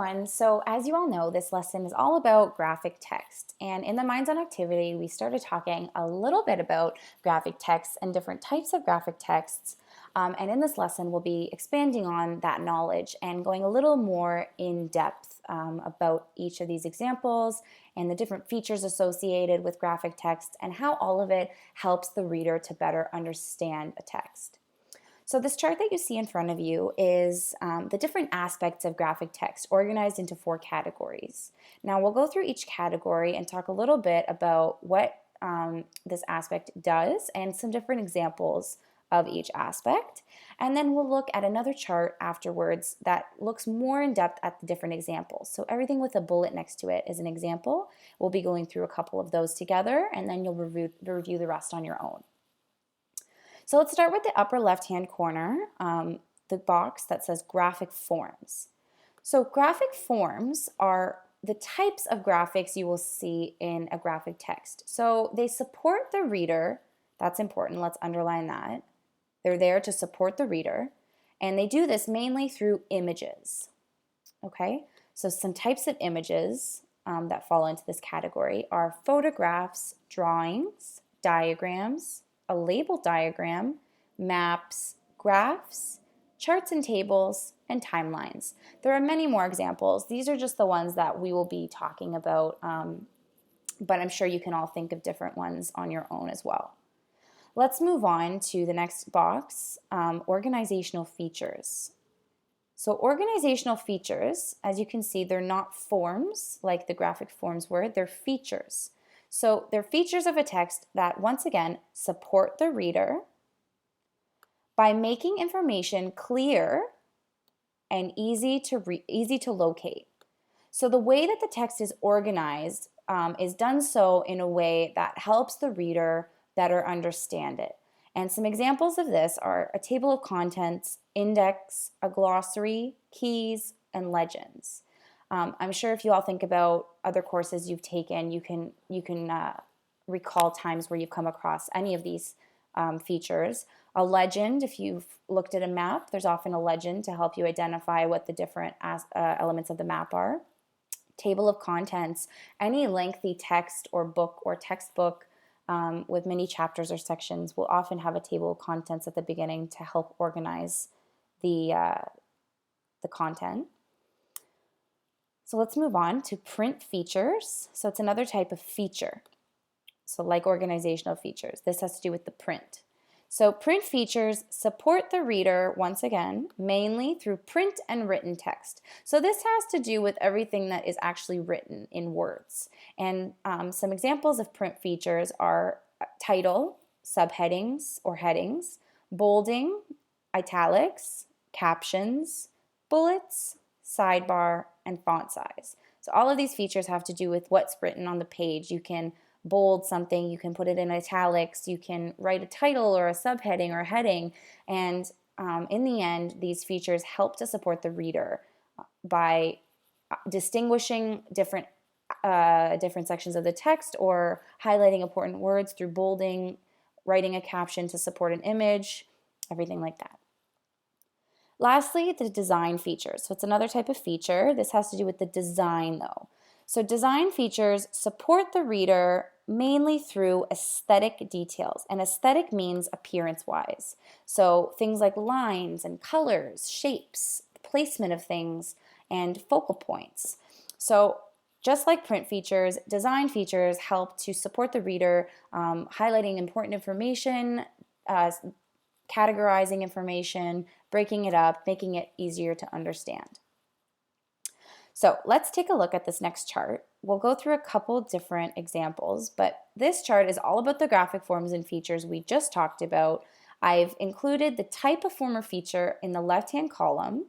everyone. So as you all know, this lesson is all about graphic text. And in the Minds On Activity, we started talking a little bit about graphic text and different types of graphic texts. And in this lesson, we'll be expanding on that knowledge and going a little more in depth about each of these examples and the different features associated with graphic text and how all of it helps the reader to better understand a text. So this chart that you see in front of you is the different aspects of graphic text organized into 4 categories. Now we'll go through each category and talk a little bit about what this aspect does and some different examples of each aspect. And then we'll look at another chart afterwards that looks more in depth at the different examples. So everything with a bullet next to it is an example. We'll be going through a couple of those together, and then you'll review the rest on your own. So let's start with the upper left-hand corner, the box that says graphic forms. So graphic forms are the types of graphics you will see in a graphic text. So they support the reader. That's important. Let's underline that. They're there to support the reader, and they do this mainly through images. Okay, so some types of images that fall into this category are photographs, drawings, diagrams, a label diagram, maps, graphs, charts and tables, and timelines. There are many more examples. These are just the ones that we will be talking about, but I'm sure you can all think of different ones on your own as well. Let's move on to the next box, organizational features. So organizational features, as you can see, they're not forms like the graphic forms were, they're features. So they're features of a text that, once again, support the reader by making information clear and easy to locate. So the way that the text is organized is done so in a way that helps the reader better understand it. And some examples of this are a table of contents, index, a glossary, keys, and legends. I'm sure if you all think about other courses you've taken, you can recall times where you've come across any of these features. A legend, if you've looked at a map, there's often a legend to help you identify what the different elements of the map are. Table of contents, any lengthy text or book or textbook with many chapters or sections will often have a table of contents at the beginning to help organize the content. So let's move on to print features. So it's another type of feature. So like organizational features, this has to do with the print. So print features support the reader, once again, mainly through print and written text. So this has to do with everything that is actually written in words. And some examples of print features are title, subheadings or headings, bolding, italics, captions, bullets, sidebar, and font size. So all of these features have to do with what's written on the page. You can bold something, you can put it in italics, you can write a title or a subheading or a heading, and in the end, these features help to support the reader by distinguishing different sections of the text or highlighting important words through bolding, writing a caption to support an image, everything like that. Lastly, the design features. So it's another type of feature. This has to do with the design though. So design features support the reader mainly through aesthetic details. And aesthetic means appearance-wise. So things like lines and colors, shapes, placement of things, and focal points. So just like print features, design features help to support the reader, highlighting important information, categorizing information, breaking it up, making it easier to understand. So let's take a look at this next chart. We'll go through a couple different examples, but this chart is all about the graphic forms and features we just talked about. I've included the type of form or feature in the left-hand column,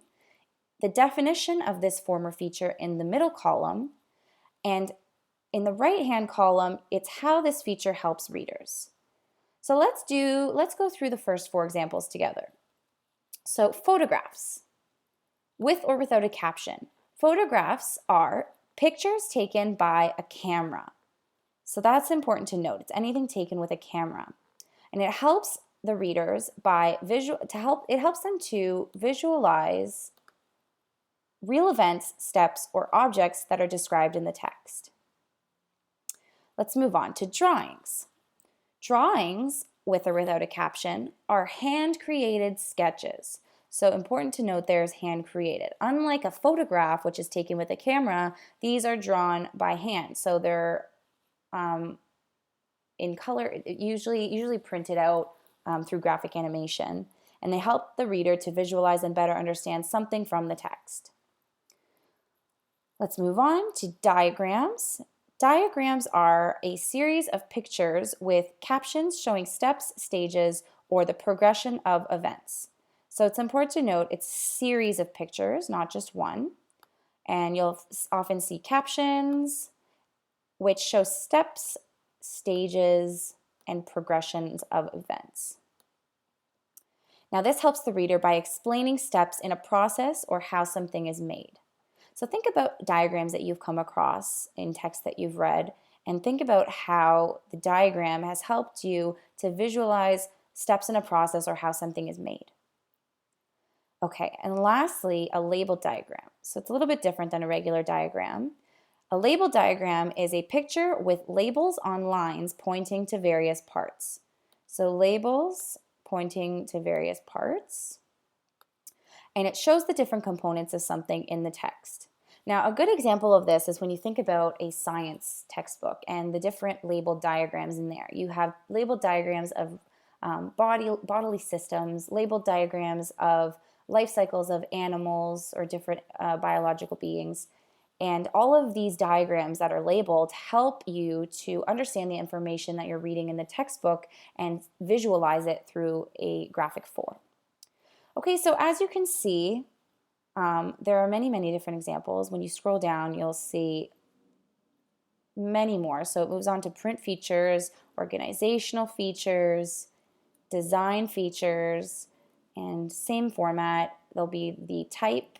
the definition of this form or feature in the middle column, and in the right-hand column, it's how this feature helps readers. So let's go through the first 4 examples together. So photographs, with or without a caption. Photographs are pictures taken by a camera. So that's important to note. It's anything taken with a camera. And it helps the readers by it helps them to visualize real events, steps, or objects that are described in the text. Let's move on to drawings. Drawings, with or without a caption, are hand-created sketches. So important to note there's hand-created. Unlike a photograph, which is taken with a camera, these are drawn by hand. So they're in color, usually printed out through graphic animation, and they help the reader to visualize and better understand something from the text. Let's move on to diagrams. Diagrams are a series of pictures with captions showing steps, stages, or the progression of events. So it's important to note it's a series of pictures, not just one. And you'll often see captions, which show steps, stages, and progressions of events. Now this helps the reader by explaining steps in a process or how something is made. So think about diagrams that you've come across in text that you've read, and think about how the diagram has helped you to visualize steps in a process or how something is made. Okay, and lastly, a labeled diagram. So it's a little bit different than a regular diagram. A labeled diagram is a picture with labels on lines pointing to various parts. So labels pointing to various parts. And it shows the different components of something in the text. Now, a good example of this is when you think about a science textbook and the different labeled diagrams in there. You have labeled diagrams of bodily systems, labeled diagrams of life cycles of animals or different biological beings. And all of these diagrams that are labeled help you to understand the information that you're reading in the textbook and visualize it through a graphic form. Okay, so as you can see, there are many different examples. When you scroll down, you'll see many more. So it moves on to print features, organizational features, design features, and same format. There'll be the type,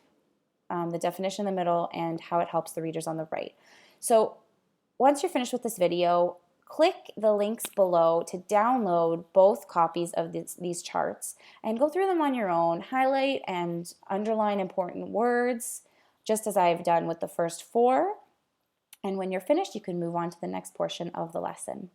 the definition in the middle, and how it helps the readers on the right. So once you're finished with this video, click the links below to download both copies of these charts and go through them on your own. Highlight and underline important words, just as I've done with the first 4. And when you're finished, you can move on to the next portion of the lesson.